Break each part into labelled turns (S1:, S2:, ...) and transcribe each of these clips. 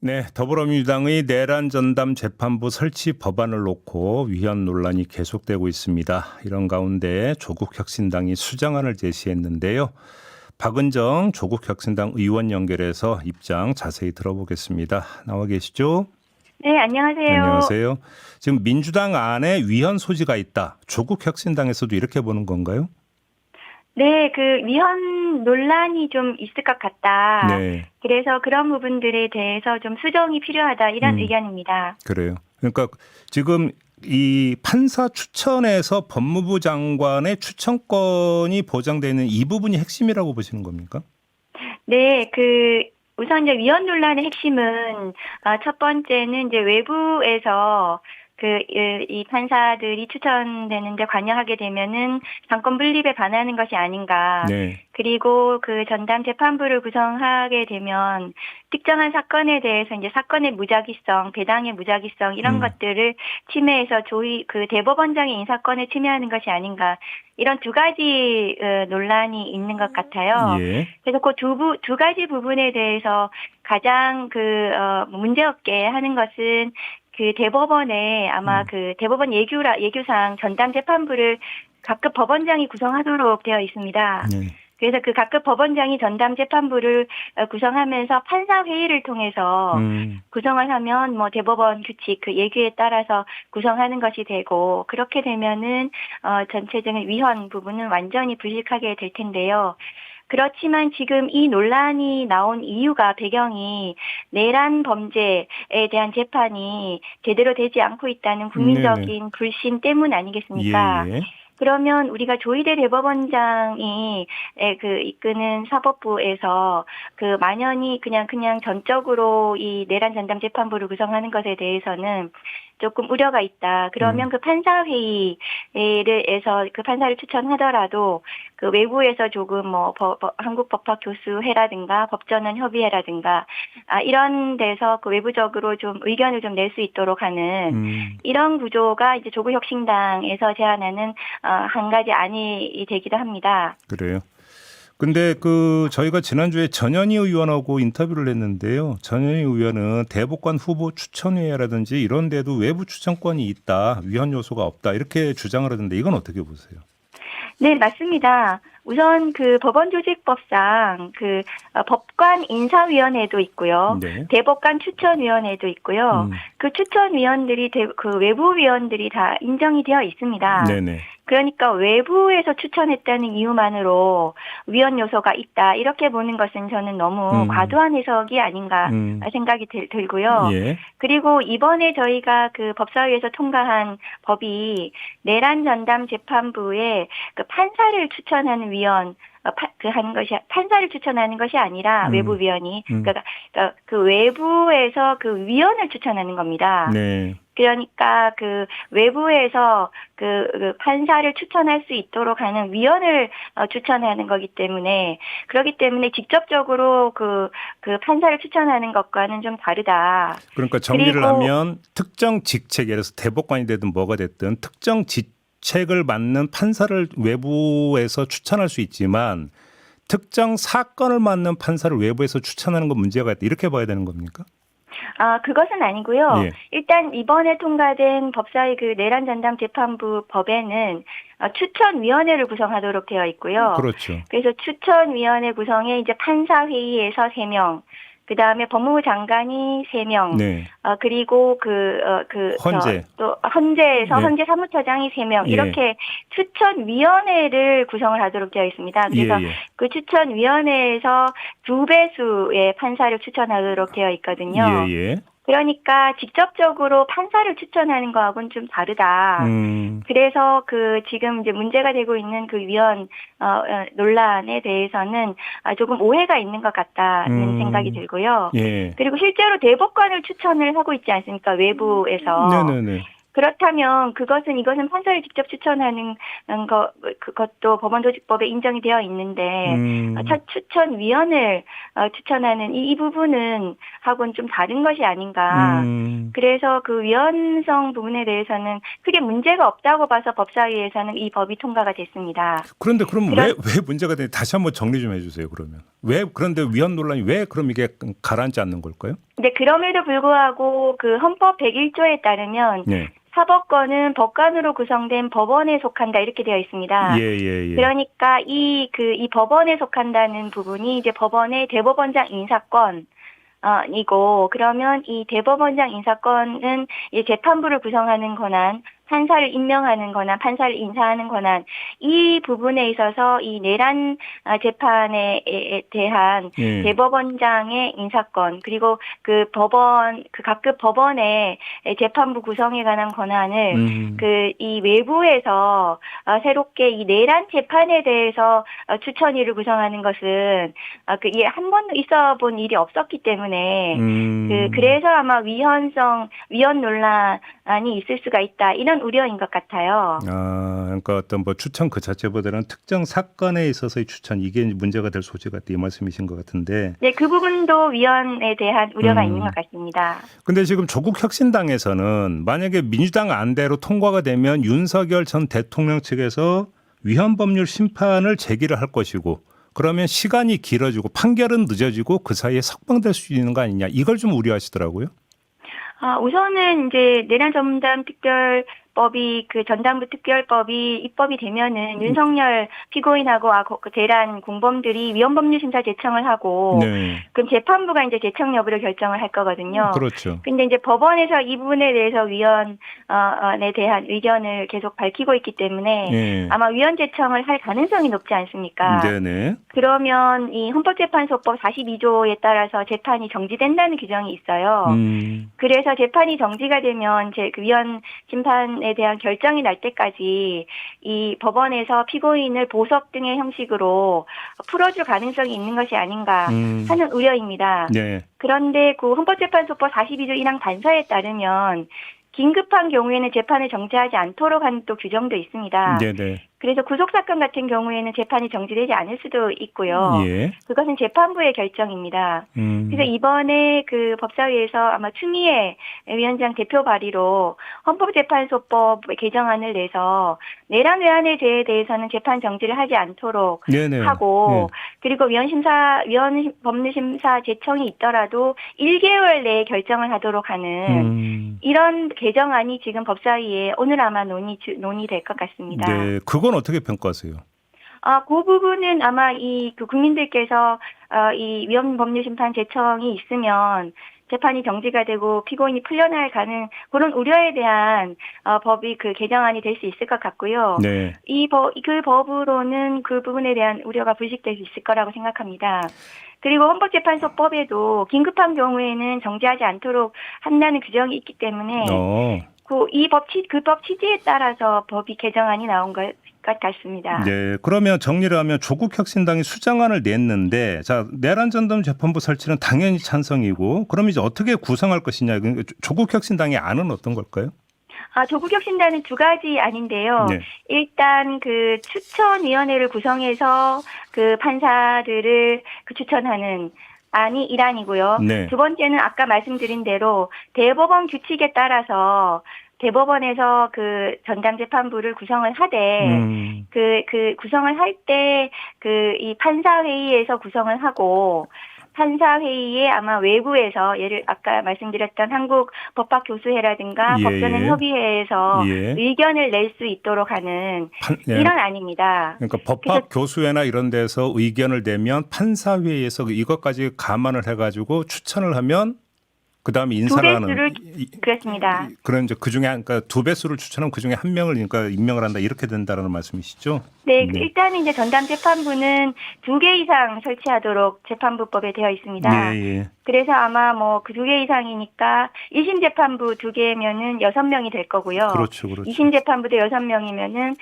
S1: 네, 더불어민주당의 내란 전담 재판부 설치 법안을 놓고 위헌 논란이 계속되고 있습니다. 이런 가운데 조국혁신당이 수정안을 제시했는데요. 박은정 조국혁신당 의원 연결해서 입장 자세히 들어보겠습니다. 나와 계시죠?
S2: 네, 안녕하세요.
S1: 안녕하세요. 지금 민주당 안에 위헌 소지가 있다. 조국혁신당에서도 이렇게 보는 건가요?
S2: 네, 위헌 논란이 좀 있을 것 같다.
S1: 네.
S2: 그래서 그런 부분들에 대해서 좀 수정이 필요하다. 이런 의견입니다.
S1: 그래요. 그러니까 지금 이 판사 추천에서 법무부 장관의 추천권이 보장되는 이 부분이 핵심이라고 보시는 겁니까?
S2: 네, 우선 이제 위헌 논란의 핵심은, 첫 번째는 이제 외부에서 이 판사들이 추천되는데 관여하게 되면은 당권 분립에 반하는 것이 아닌가.
S1: 네.
S2: 그리고 전담 재판부를 구성하게 되면 특정한 사건에 대해서 이제 사건의 무작위성, 배당의 무작위성 이런 것들을 침해해서 대법원장의 인사권을 침해하는 것이 아닌가. 이런 두 가지 논란이 있는 것 같아요.
S1: 예.
S2: 그래서 두 가지 부분에 대해서 가장 문제없게 하는 것은 대법원에 아마 대법원 예규상 전담 재판부를 각급 법원장이 구성하도록 되어 있습니다.
S1: 네.
S2: 그래서 각급 법원장이 전담 재판부를 구성하면서 판사 회의를 통해서 구성을 하면 대법원 규칙 예규에 따라서 구성하는 것이 되고, 그렇게 되면은 전체적인 위헌 부분은 완전히 불식하게 될 텐데요. 그렇지만 지금 이 논란이 나온 배경이 내란 범죄에 대한 재판이 제대로 되지 않고 있다는 국민적인 불신 때문 아니겠습니까?
S1: 예.
S2: 그러면 우리가 조희대 대법원장이 이끄는 사법부에서 만연히 그냥 전적으로 이 내란 전담 재판부를 구성하는 것에 대해서는 조금 우려가 있다. 그러면 판사 회의에서 판사를 추천하더라도 외부에서 조금 한국법학교수회라든가 법전원 협의회라든가 이런 데서 외부적으로 좀 의견을 좀 낼 수 있도록 하는 이런 구조가 이제 조국혁신당에서 제안하는 한 가지 안이 되기도 합니다.
S1: 그래요. 근데 저희가 지난주에 전현희 의원하고 인터뷰를 했는데요. 전현희 의원은 대법관 후보 추천회라든지 이런 데도 외부 추천권이 있다. 위헌 요소가 없다. 이렇게 주장을 하던데 이건 어떻게 보세요?
S2: 네, 맞습니다. 우선 법원조직법상 법관 인사위원회도 있고요.
S1: 네.
S2: 대법관 추천위원회도 있고요. 추천위원들이 외부위원들이 다 인정이 되어 있습니다.
S1: 네네.
S2: 그러니까 외부에서 추천했다는 이유만으로 위헌 요소가 있다. 이렇게 보는 것은 저는 너무 과도한 해석이 아닌가 생각이 들고요.
S1: 예.
S2: 그리고 이번에 저희가 법사위에서 통과한 법이 내란 전담 재판부에 판사를 추천하는 위원 판사를 추천하는 것이 아니라 외부위원이 그러니까 외부에서 위원을 추천하는 겁니다.
S1: 네.
S2: 그러니까 외부에서 판사를 추천할 수 있도록 하는 위원을 추천하는 거기 때문에, 그렇기 때문에 직접적으로 판사를 추천하는 것과는 좀 다르다.
S1: 그러니까 정리를 하면 특정 직책, 예를 들어서 대법관이 되든 뭐가 됐든 특정 직책을 맡는 판사를 외부에서 추천할 수 있지만 특정 사건을 맡는 판사를 외부에서 추천하는 건 문제가 있다. 이렇게 봐야 되는 겁니까?
S2: 그것은 아니고요.
S1: 예.
S2: 일단 이번에 통과된 법사위 내란 전담 재판부 법에는 추천위원회를 구성하도록 되어 있고요.
S1: 그렇죠.
S2: 그래서 추천위원회 구성에 이제 판사회의에서 3명, 그 다음에 법무부 장관이 3명,
S1: 네.
S2: 그리고
S1: 헌재.
S2: 또 헌재에서
S1: 네.
S2: 헌재 사무처장이 3명,
S1: 예.
S2: 이렇게 추천위원회를 구성을 하도록 되어 있습니다. 그래서
S1: 예.
S2: 추천위원회에서 2배수의 판사를 추천하도록 되어 있거든요.
S1: 예.
S2: 그러니까 직접적으로 판사를 추천하는 거하고는 좀 다르다. 그래서 지금 이제 문제가 되고 있는 위헌 논란에 대해서는 조금 오해가 있는 것 같다는 생각이 들고요.
S1: 예.
S2: 그리고 실제로 대법관을 추천을 하고 있지 않습니까? 외부에서.
S1: 네네네.
S2: 그렇다면 이것은 판사를 직접 추천하는 그것도 법원조직법에 인정이 되어 있는데 첫 추천위원을 추천하는 이 부분은 하고는 좀 다른 것이 아닌가. 그래서 그 위헌성 부분에 대해서는 크게 문제가 없다고 봐서 법사위에서는 이 법이 통과가 됐습니다.
S1: 그런데 그럼 왜 문제가 되는지 다시 한번 정리 좀 해주세요. 그러면 그런데 위헌 논란이 왜 그럼 이게 가라앉지 않는 걸까요?
S2: 네, 그럼에도 불구하고 그 헌법 101조에 따르면 네. 사법권은 법관으로 구성된 법원에 속한다 이렇게 되어 있습니다.
S1: 예.
S2: 그러니까 이 법원에 속한다는 부분이 이제 법원의 대법원장 인사권 이고 그러면 이 대법원장 인사권은 이 재판부를 구성하는 권한, 판사를 임명하는 권한, 판사를 인사하는 권한 이 부분에 있어서 이 내란 재판에 대한 대법원장의 인사권 그리고 그 각급 법원의 재판부 구성에 관한 권한을 이 외부에서 새롭게 이 내란 재판에 대해서 추천위를 구성하는 것은 이게 한 번도 있어본 일이 없었기 때문에 그래서 아마 위헌 논란이 있을 수가 있다 이런 우려인 것 같아요.
S1: 그러니까 어떤 뭐 추천 그 자체보다는 특정 사건에 있어서의 추천 이게 문제가 될 소지가 있다 이 말씀이신 것 같은데.
S2: 네, 그 부분도 위헌에 대한 우려가 있는 것 같습니다.
S1: 근데 지금 조국 혁신당에서는 만약에 민주당 안대로 통과가 되면 윤석열 전 대통령 측에서 위헌 법률 심판을 제기를 할 것이고 그러면 시간이 길어지고 판결은 늦어지고 그 사이에 석방될 수 있는 거 아니냐 이걸 좀 우려하시더라고요.
S2: 우선은 이제 내란 전담 특별법이 그 전담부 특별법이 입법이 되면은 윤석열 피고인하고 그 대란 공범들이 위헌법률 심사 제청을 하고 그럼 재판부가 이제 제청 여부를 결정을 할 거거든요.
S1: 그렇죠.
S2: 근데 이제 법원에서 이 부분에 대해서 위헌에 대한 의견을 계속 밝히고 있기 때문에 아마 위헌 제청을 할 가능성이 높지 않습니까?
S1: 네네.
S2: 그러면 이 헌법재판소법 42조에 따라서 재판이 정지된다는 규정이 있어요. 그래서 재판이 정지가 되면 그 위헌 심판에 대한 결정이 날 때까지 이 법원에서 피고인을 보석 등의 형식으로 풀어줄 가능성이 있는 것이 아닌가 하는 우려입니다.
S1: 네.
S2: 그런데 그 헌법재판소법 42조 1항 단서에 따르면 긴급한 경우에는 재판을 정지하지 않도록 하는 또 규정도 있습니다.
S1: 네네.
S2: 그래서 구속사건 같은 경우에는 재판이 정지되지 않을 수도 있고요. 그것은 재판부의 결정입니다. 그래서 이번에 그 법사위에서 아마 추미애 위원장 대표 발의로 헌법재판소법 개정안을 내서 내란 외환에 대해서는 재판 정지를 하지 않도록 하고 그리고 위헌법률심사 제청이 있더라도 1개월 내에 결정을 하도록 하는 이런 개정안이 지금 법사위에 오늘 아마 논의될 것 같습니다.
S1: 네, 그건 어떻게 평가하세요?
S2: 그 부분은 아마 그 국민들께서 이 위헌법률심판 제청이 있으면 재판이 정지가 되고 피고인이 풀려날 그런 우려에 대한 법이 그 개정안이 될 수 있을 것 같고요. 네. 그 법으로는 그 부분에 대한 우려가 불식될 수 있을 거라고 생각합니다. 그리고 헌법재판소법에도 긴급한 경우에는 정지하지 않도록 한다는 규정이 있기 때문에 그 법 취지에 따라서 법이 개정안이 나온 것 같습니다.
S1: 네, 그러면 정리를 하면 조국 혁신당이 수정안을 냈는데 자 내란 전담 재판부 설치는 당연히 찬성이고 그럼 이제 어떻게 구성할 것이냐 조국 혁신당의 안은 어떤 걸까요?
S2: 조국 혁신당은 두 가지 안인데요. 일단 그 추천위원회를 구성해서 그 판사들을 추천하는 안이 1안이고요. 두 번째는 아까 말씀드린 대로 대법원 규칙에 따라서 대법원에서 그 전담 재판부를 구성을 하되 그 구성을 할 때 이 판사 회의에서 구성을 하고 판사 회의에 아마 외부에서 아까 말씀드렸던 한국 법학교수회라든가 법전은 협의회에서 의견을 낼 수 있도록 하는 이런 안입니다.
S1: 그러니까 법학교수회나 이런 데서 의견을 내면 판사 회의에서 이것까지 감안을 해가지고 추천을 하면 그다음에 인사를 하는
S2: 그렇습니다.
S1: 그런 이제 그중에 그러니까 두 배수를 추천하면 그중에 한 명을 그러니까 임명을 한다 이렇게 된다라는 말씀이시죠?
S2: 네, 일단은 이제 전담 재판부는 2개 이상 설치하도록 재판부법에 되어 있습니다. 그래서 아마 뭐 그 2개 이상이니까 1심 재판부 2개면은 6명이 될 거고요.
S1: 그렇죠.
S2: 2심 재판부도 6명이면은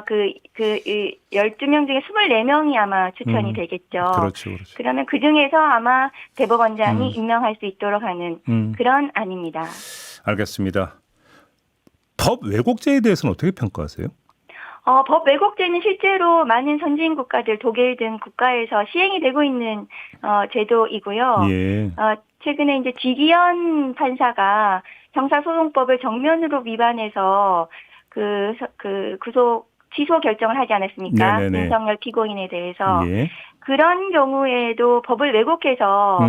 S2: 그 12명 중에 24명이 아마 추천이 되겠죠.
S1: 그렇죠.
S2: 그러면 그 중에서 아마 대법원장이 임명할 수 있도록 하는 그런 안입니다.
S1: 알겠습니다. 법 왜곡죄에 대해서는 어떻게 평가하세요?
S2: 법 왜곡죄는 실제로 많은 선진 국가들, 독일 등 국가에서 시행이 되고 있는 제도이고요.
S1: 예.
S2: 최근에 이제 지기현 판사가 형사소송법을 정면으로 위반해서 그 구속 취소 결정을 하지 않았습니까?
S1: 네네네.
S2: 윤석열 피고인에 대해서.
S1: 예.
S2: 그런 경우에도 법을 왜곡해서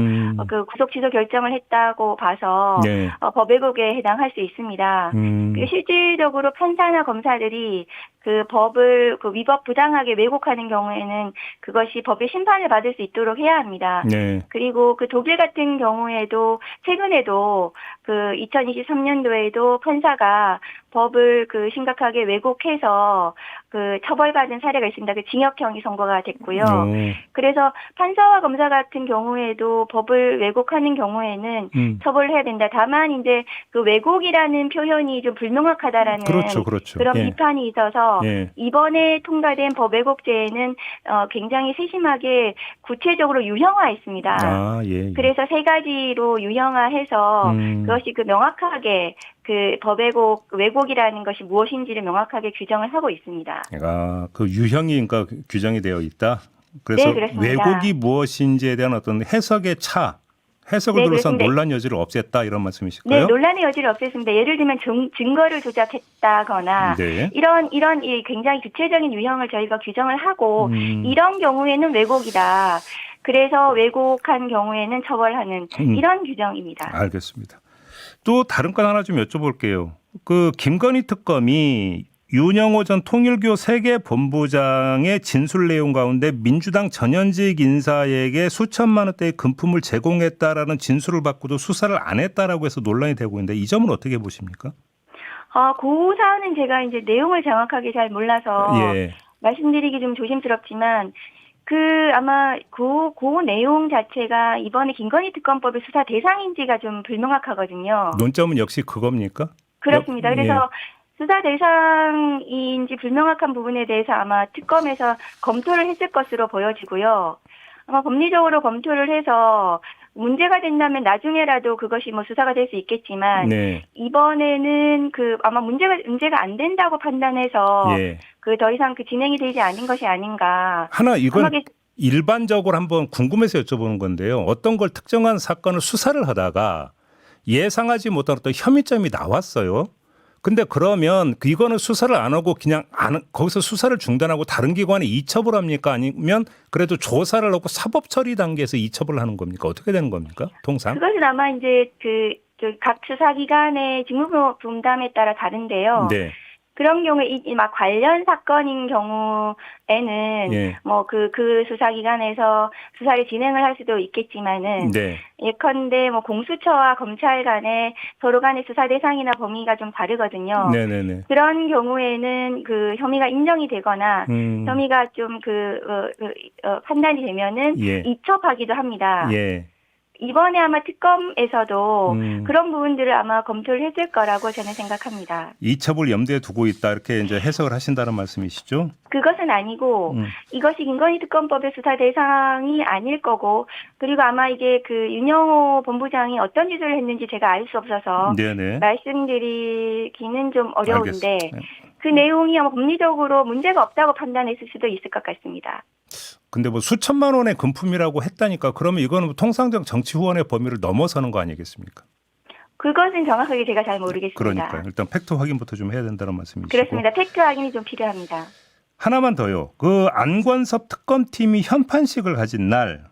S2: 그 구속 취소 결정을 했다고 봐서
S1: 네.
S2: 법 왜곡에 해당할 수 있습니다. 실질적으로 판사나 검사들이 그 법을 그 위법 부당하게 왜곡하는 경우에는 그것이 법의 심판을 받을 수 있도록 해야 합니다.
S1: 네.
S2: 그리고 그 독일 같은 경우에도 최근에도 그 2023년도에도 판사가 법을 그 심각하게 왜곡해서 그 처벌받은 사례가 있습니다. 그 징역형이 선고가 됐고요. 그래서 판사와 검사 같은 경우에도 법을 왜곡하는 경우에는 처벌을 해야 된다. 다만 이제 그 왜곡이라는 표현이 좀 불명확하다라는
S1: 그렇죠.
S2: 그런
S1: 예.
S2: 비판이 있어서
S1: 예.
S2: 이번에 통과된 법 왜곡죄에는 굉장히 세심하게 구체적으로 유형화했습니다.
S1: 아, 예.
S2: 그래서 3가지로 유형화해서 그것이 그 명확하게 그 법 왜곡이라는 것이 무엇인지를 명확하게 규정을 하고 있습니다.
S1: 아, 그 유형이 그러니까 규정이 되어 있다. 그래서
S2: 네, 그렇습니다.
S1: 왜곡이 무엇인지에 대한 어떤 해석의 해석을
S2: 네,
S1: 둘러싼
S2: 그렇습니다.
S1: 논란 여지를 없앴다 이런 말씀이실까요?
S2: 네, 논란의 여지를 없앴습니다. 예를 들면 증거를 조작했다거나
S1: 네.
S2: 이런 이 굉장히 구체적인 유형을 저희가 규정을 하고 이런 경우에는 왜곡이다. 그래서 왜곡한 경우에는 처벌하는 이런 규정입니다.
S1: 알겠습니다. 또 다른 건 하나 좀 여쭤볼게요. 그 김건희 특검이 윤영호 전 통일교 세계본부장의 진술 내용 가운데 민주당 전현직 인사에게 수천만 원대의 금품을 제공했다라는 진술을 받고도 수사를 안 했다라고 해서 논란이 되고 있는데 이 점은 어떻게 보십니까?
S2: 그 사안은 제가 이제 내용을 정확하게 잘 몰라서
S1: 예.
S2: 말씀드리기 좀 조심스럽지만 아마 그 내용 자체가 이번에 김건희 특검법의 수사 대상인지가 좀 불명확하거든요.
S1: 논점은 역시 그겁니까?
S2: 그렇습니다. 그래서
S1: 예.
S2: 수사 대상인지 불명확한 부분에 대해서 아마 특검에서 검토를 했을 것으로 보여지고요. 아마 법리적으로 검토를 해서 문제가 된다면 나중에라도 그것이 뭐 수사가 될 수 있겠지만
S1: 네.
S2: 이번에는 아마 문제가 안 된다고 판단해서
S1: 예.
S2: 더 이상 진행이 되지 않은 것이 아닌가.
S1: 하나 이건 일반적으로 한번 궁금해서 여쭤보는 건데요. 어떤 걸 특정한 사건을 수사를 하다가 예상하지 못한 어떤 혐의점이 나왔어요. 근데 그러면 이거는 수사를 안 하고 그냥 거기서 수사를 중단하고 다른 기관에 이첩을 합니까? 아니면 그래도 조사를 하고 사법 처리 단계에서 이첩을 하는 겁니까? 어떻게 되는 겁니까? 통상?
S2: 그것은 아마 이제 각 수사기관의 직무 분담에 따라 다른데요.
S1: 네.
S2: 그런 경우에 막 관련 사건인 경우에는
S1: 예.
S2: 뭐 그 수사기관에서 수사를 진행을 할 수도 있겠지만은
S1: 네.
S2: 예컨대 뭐 공수처와 검찰 간의 서로 간의 수사 대상이나 범위가 좀 다르거든요.
S1: 네네네.
S2: 그런 경우에는 혐의가 인정이 되거나 혐의가 좀 판단이 되면은
S1: 예.
S2: 이첩하기도 합니다.
S1: 예.
S2: 이번에 아마 특검에서도 그런 부분들을 아마 검토를 했을 거라고 저는 생각합니다.
S1: 이첩을 염두에 두고 있다 이렇게 이제 해석을 하신다는 말씀이시죠?
S2: 그것은 아니고 이것이 김건희 특검법의 수사 대상이 아닐 거고 그리고 아마 이게 윤영호 본부장이 어떤 짓을 했는지 제가 알 수 없어서
S1: 네네.
S2: 말씀드리기는 좀 어려운데
S1: 알겠습니다.
S2: 그 내용이 아마 법리적으로 문제가 없다고 판단했을 수도 있을 것 같습니다.
S1: 근데 뭐 수천만 원의 금품이라고 했다니까 그러면 이거는 통상적 정치 후원의 범위를 넘어서는 거 아니겠습니까?
S2: 그것은 정확하게 제가 잘 모르겠습니다.
S1: 그러니까요. 일단 팩트 확인부터 좀 해야 된다는 말씀이시고.
S2: 그렇습니다. 팩트 확인이 좀 필요합니다.
S1: 하나만 더요. 그 안권섭 특검팀이 현판식을 가진 날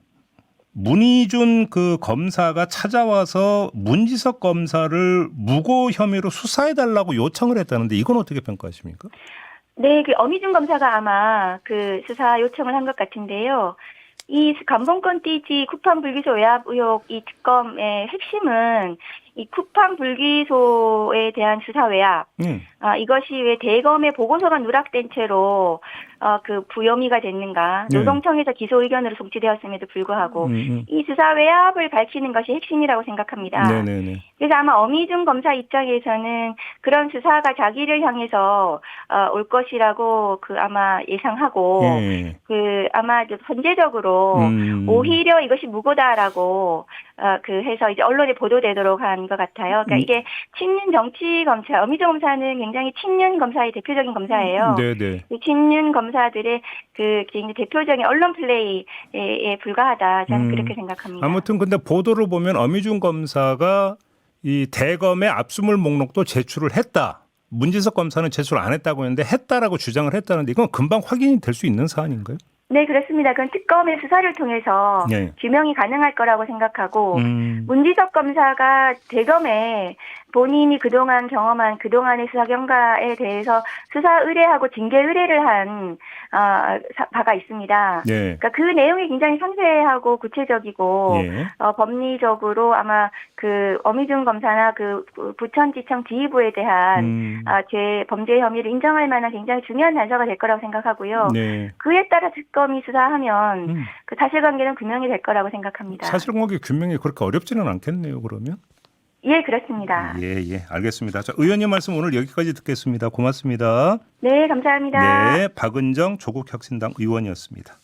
S1: 문희준 그 검사가 찾아와서 문지석 검사를 무고 혐의로 수사해달라고 요청을 했다는데 이건 어떻게 평가하십니까?
S2: 네, 어미준 검사가 아마 수사 요청을 한 것 같은데요. 이 감봉권 띠지 쿠팡 불기소 외압 의혹 이 특검의 핵심은 이 쿠팡 불기소에 대한 수사 외압. 이것이 왜 대검의 보고서가 누락된 채로 부혐의가 됐는가. 노동청에서 기소 의견으로 송치되었음에도 불구하고 이 수사 외압을 밝히는 것이 핵심이라고 생각합니다.
S1: 네네네.
S2: 그래서 아마 어미준 검사 입장에서는 그런 수사가 자기를 향해서 올 것이라고 아마 예상하고
S1: 예.
S2: 아마 선제적으로 오히려 이것이 무고다라고 해서 이제 언론에 보도되도록 한 것 같아요. 그러니까 이게 친윤 정치 검사, 어미조 검사는 굉장히 친윤 검사의 대표적인 검사예요.
S1: 네네.
S2: 이 친윤 검사들의 대표적인 언론 플레이에 불과하다. 저는 그렇게 생각합니다.
S1: 아무튼 근데 보도를 보면 어미준 검사가 이 대검의 압수물 목록도 제출을 했다. 문진석 검사는 제출 안 했다고 했는데 했다라고 주장을 했다는데 이건 금방 확인이 될 수 있는 사안인가요?
S2: 네, 그렇습니다. 그건 특검의 수사를 통해서
S1: 네.
S2: 규명이 가능할 거라고 생각하고 문지석 검사가 대검에 본인이 그동안 경험한 그동안의 수사 경과에 대해서 수사 의뢰하고 징계 의뢰를 한 바가 있습니다.
S1: 네.
S2: 그러니까 그 내용이 굉장히 상세하고 구체적이고
S1: 예.
S2: 법리적으로 아마 어미준 검사나 부천지청 지휘부에 대한 범죄 혐의를 인정할 만한 굉장히 중요한 단서가 될 거라고 생각하고요.
S1: 네.
S2: 그에 따라 특검이 수사하면 그 사실관계는 규명이 될 거라고 생각합니다.
S1: 사실관계 규명이 그렇게 어렵지는 않겠네요. 그러면.
S2: 예, 그렇습니다.
S1: 예, 알겠습니다. 자, 의원님 말씀 오늘 여기까지 듣겠습니다. 고맙습니다.
S2: 네, 감사합니다.
S1: 네, 박은정 조국혁신당 의원이었습니다.